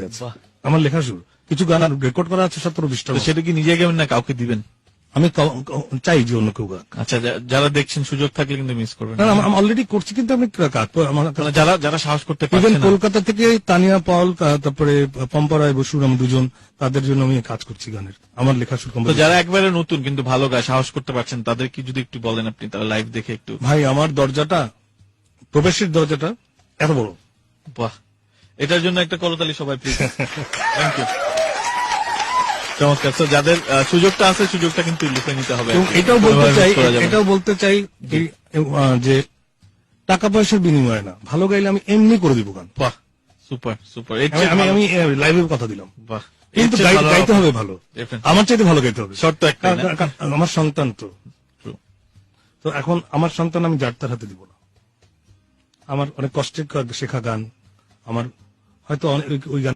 আছে আমার লেখা সুর, কিছু গান আর রেকর্ড করা আছে 17-20টা। সেটা কি নিজে গাবেন না কাউকে দিবেন? আমি চাই যে অন্য কেউ গাক। আচ্ছা, যারা দেখছেন সুযোগ থাকলে কিন্তু মিস করবেন না, আমি অলরেডি করছি, কিন্তু আমি যারা সাহস করতে ইভেন পারছেন না। কলকাতা থেকে তানিয়া পল, তারপরে পম্পা রায় বসুর, আমি দুজন, তাদের জন্য আমি কাজ করছি গানের, আমার লেখা সুর। তো যারা একবারে নতুন কিন্তু ভালো গায়, সাহস করতে পারছেন, তাদের কি যদি একটু বলেন আপনি, তাহলে লাইভ দেখে একটু। ভাই, আমার দরজাটা, প্রবেশের দরজাটা এত বড়। বাহ, এটার জন্য একটা করতালি সবাই প্লিজ। থ্যাংক ইউ, চমৎকার। তো যাদের সুযোগটা আছে, সুযোগটা কিন্তু লুফে নিতে হবে। এটাও বলতে চাই যে টাকা পয়সার বিনিময়ে না, ভালো গাইলে আমি এমনি করে দিব গান। বাহ, সুপার সুপার। আমি লাইভে কথা দিলাম। বাহ, কিন্তু গাইতে হবে ভালো, আমার চাইতে ভালো গাইতে হবে, শর্ত একটা। আমার সন্তান তো এখন আমার সন্তান আমি যার তার হাতে দিব না। আমার অনেক কষ্টের শেখা গান, আমার হয়তো ওই গান